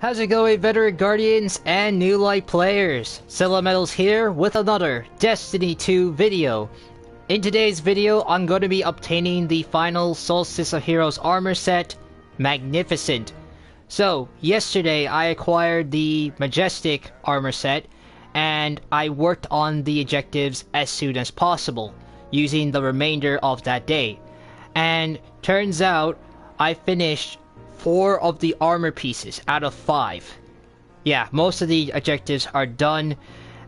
How's it going, veteran guardians and new light players? Metals here with another Destiny 2 video. In today's video, I'm going to be obtaining the final Solstice of Heroes armor set, Magnificent. So, yesterday I acquired the Majestic armor set, and I worked on the objectives as soon as possible, using the remainder of that day. And turns out, I finished 4 of the armor pieces out of 5. Yeah, most of the objectives are done,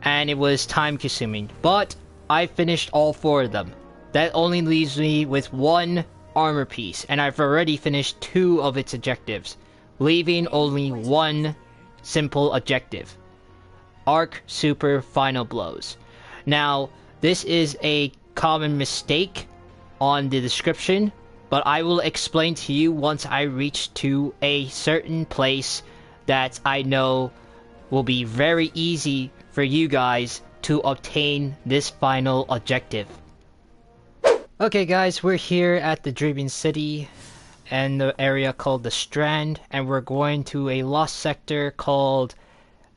and it was time consuming, but I finished all 4 of them. That only leaves me with 1 armor piece, and I've already finished 2 of its objectives, leaving only 1 simple objective. Arc Super Final Blows. Now, this is a common mistake on the description, but I will explain to you once I reach to a certain place that I know will be very easy for you guys to obtain this final objective. Okay guys, we're here at the Dreaming City and the area called the Strand, and we're going to a lost sector called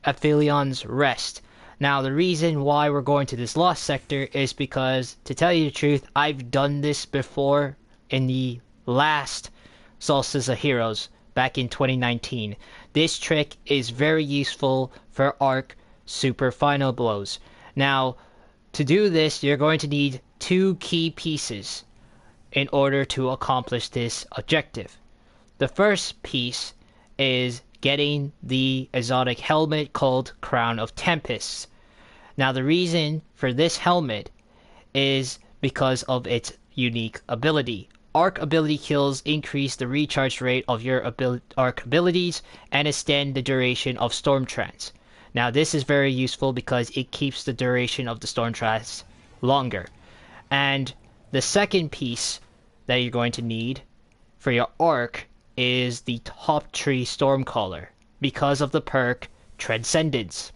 Aphelion's Rest. Now, the reason why we're going to this lost sector is because, to tell you the truth, I've done this before in the last Solstice of Heroes back in 2019. This trick is very useful for Arc Super Final Blows. Now, to do this, you're going to need 2 key pieces in order to accomplish this objective. The first piece is getting the exotic helmet called Crown of Tempests. Now, the reason for this helmet is because of its unique ability. Arc ability kills increase the recharge rate of your arc abilities and extend the duration of storm trance. Now, this is very useful because it keeps the duration of the storm trance longer. And the second piece that you're going to need for your arc is the top tree Stormcaller, because of the perk Transcendence.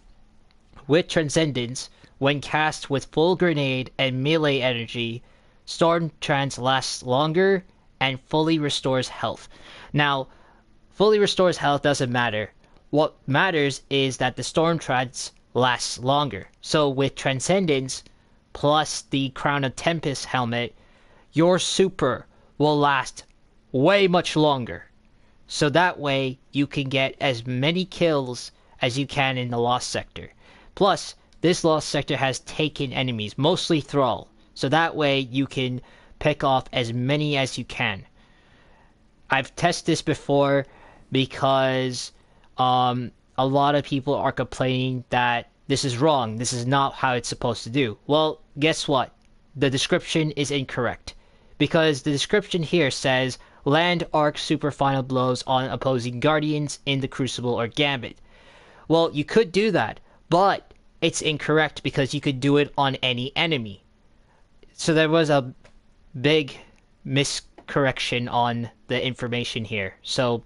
With Transcendence, when cast with full grenade and melee energy, Storm Trance lasts longer and fully restores health. Now, fully restores health doesn't matter. What matters is that the Storm Trance lasts longer. So with Transcendence plus the Crown of Tempest helmet, your super will last way much longer. So that way you can get as many kills as you can in the Lost Sector. Plus, this Lost Sector has taken enemies, mostly Thrall. So that way you can pick off as many as you can. I've tested this before because a lot of people are complaining that this is wrong. This is not how it's supposed to do. Well, guess what? The description is incorrect. Because the description here says, land Arc Super Final Blows on opposing guardians in the Crucible or Gambit. Well, you could do that, but it's incorrect because you could do it on any enemy. So there was a big miscorrection on the information here. So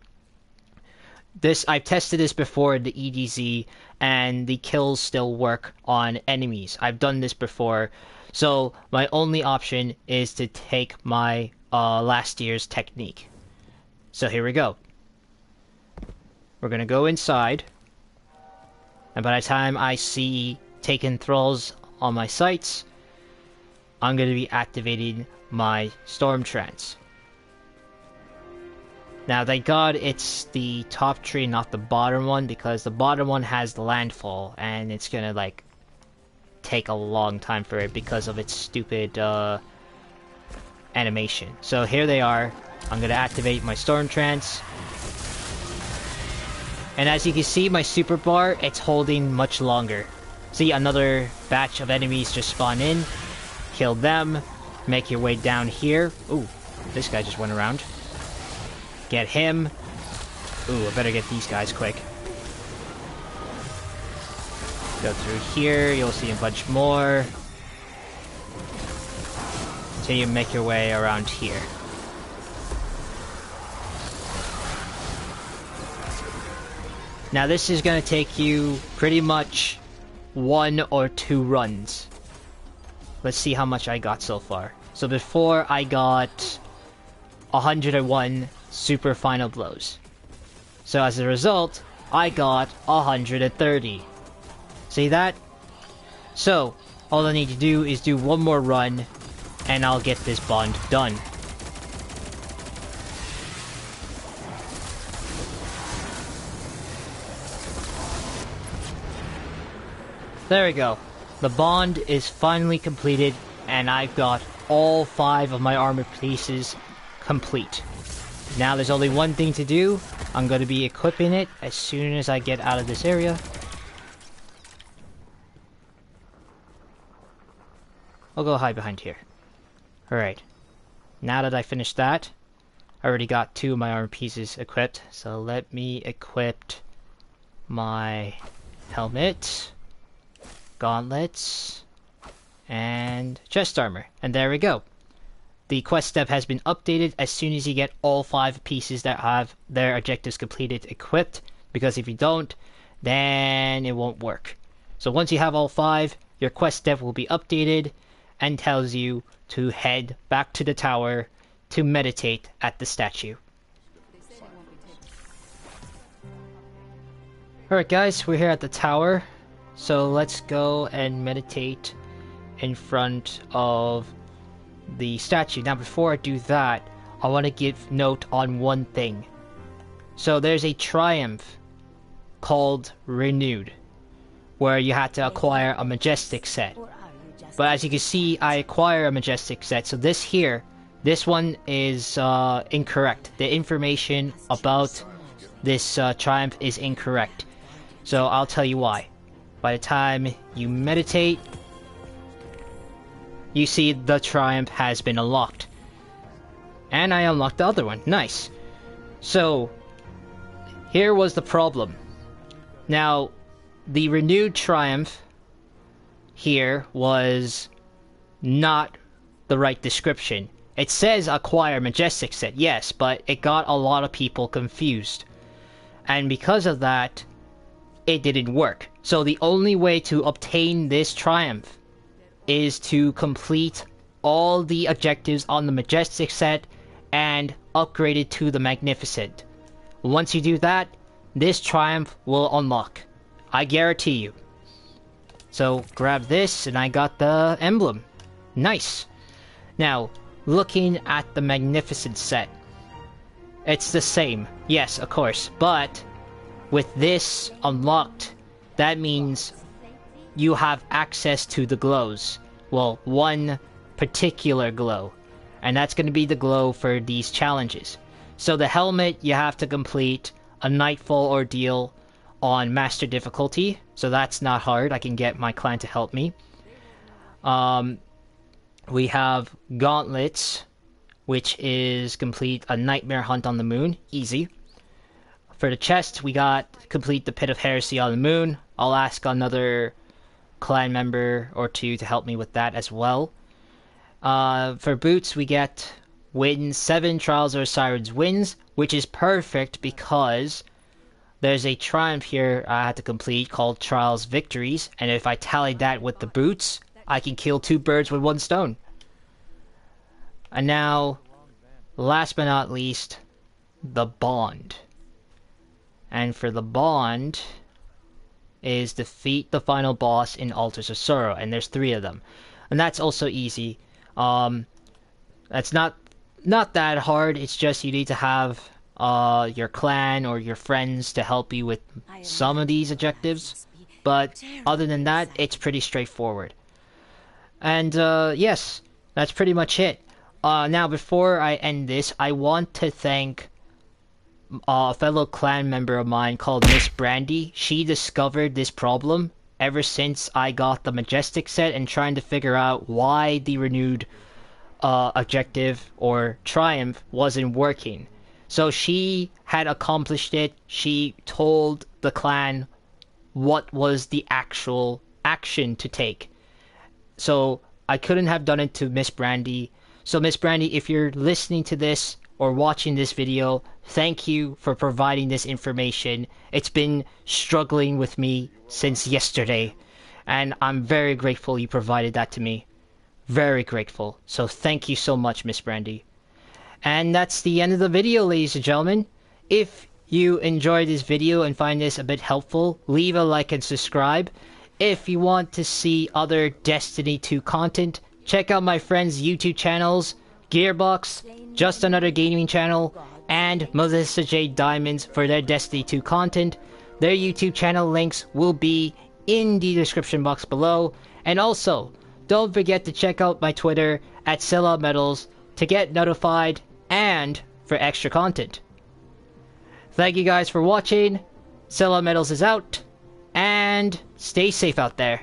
I've tested this before in the EDZ, and the kills still work on enemies. I've done this before, so my only option is to take my last year's technique. So here we go. We're gonna go inside, and by the time I see taken thralls on my sights, I'm going to be activating my Storm Trance. Now, thank God it's the top tree, not the bottom one, because the bottom one has the landfall, and it's going to, like, take a long time for it because of its stupid, animation. So here they are. I'm going to activate my Storm Trance. And as you can see, my super bar, it's holding much longer. See, another batch of enemies just spawn in. Kill them. Make your way down here. Ooh, this guy just went around. Get him. Ooh, I better get these guys quick. Go through here. You'll see a bunch more. Until you make your way around here. Now this is going to take you pretty much 1 or 2 runs. Let's see how much I got so far. So before I got 101 Super Final Blows. So as a result, I got 130. See that? So, all I need to do is do one more run, and I'll get this bond done. There we go. The bond is finally completed, and I've got all 5 of my armor pieces complete. Now there's only one thing to do. I'm going to be equipping it as soon as I get out of this area. I'll go hide behind here. Alright. Now that I finished that, I already got 2 of my armor pieces equipped. So let me equip my helmet, gauntlets, and chest armor. And there we go. The quest step has been updated as soon as you get all 5 pieces that have their objectives completed equipped, because if you don't, then it won't work. So once you have all 5, your quest step will be updated and tells you to head back to the tower to meditate at the statue. Alright guys, we're here at the tower, so let's go and meditate in front of the statue. Now before I do that, I want to give note on one thing. So there's a triumph called Renewed, where you had to acquire a Majestic set. But as you can see, I acquire a Majestic set, so this one is incorrect. The information about this triumph is incorrect. So I'll tell you why. By the time you meditate, you see the triumph has been unlocked. And I unlocked the other one. Nice. So, here was the problem. Now, the renewed triumph here was not the right description. It says acquire Majestic set, yes, but it got a lot of people confused. And because of that, it didn't work. So the only way to obtain this triumph is to complete all the objectives on the Majestic set and upgrade it to the Magnificent. Once you do that, this triumph will unlock. I guarantee you. So grab this, and I got the emblem. Nice. Now, looking at the Magnificent set, it's the same. Yes, of course. But with this unlocked, that means you have access to the glows. Well, one particular glow. And that's going to be the glow for these challenges. So the helmet, you have to complete a Nightfall Ordeal on Master difficulty. So that's not hard. I can get my clan to help me. We have Gauntlets, which is complete a Nightmare Hunt on the Moon. Easy. For the chest, we got complete the Pit of Heresy on the Moon. I'll ask another clan member or 2 to help me with that as well. For boots, we get win 7 Trials of Osiris wins, which is perfect because there's a triumph here I had to complete called Trials Victories, and if I tally that with the boots, I can kill 2 birds with 1 stone. And now, last but not least, the Bond. And for the Bond is defeat the final boss in Altars of Sorrow, and there's 3 of them. And that's also easy. That's not that hard, it's just you need to have your clan or your friends to help you with some of these objectives. But other than that, it's pretty straightforward. And yes, that's pretty much it. Now before I end this, I want to thank a fellow clan member of mine called Miss Brandy. She discovered this problem ever since I got the Majestic set and trying to figure out why the renewed objective or triumph wasn't working. So she had accomplished it. She told the clan what was the actual action to take. So I couldn't have done it to Miss Brandy. So Miss Brandy, if you're listening to this or watching this video, thank you for providing this information. It's been struggling with me since yesterday, and I'm very grateful you provided that to me. Very grateful. So thank you so much, Miss Brandy. And that's the end of the video, ladies and gentlemen. If you enjoyed this video and find this a bit helpful, leave a like and subscribe. If you want to see other Destiny 2 content, check out my friends' YouTube channels, Gearbox, Just Another Gaming Channel, and Melissa J. Diamonds for their Destiny 2 content. Their YouTube channel links will be in the description box below. And also, don't forget to check out my Twitter at @SillaMetals to get notified and for extra content. Thank you guys for watching. SillaMetals is out, and stay safe out there.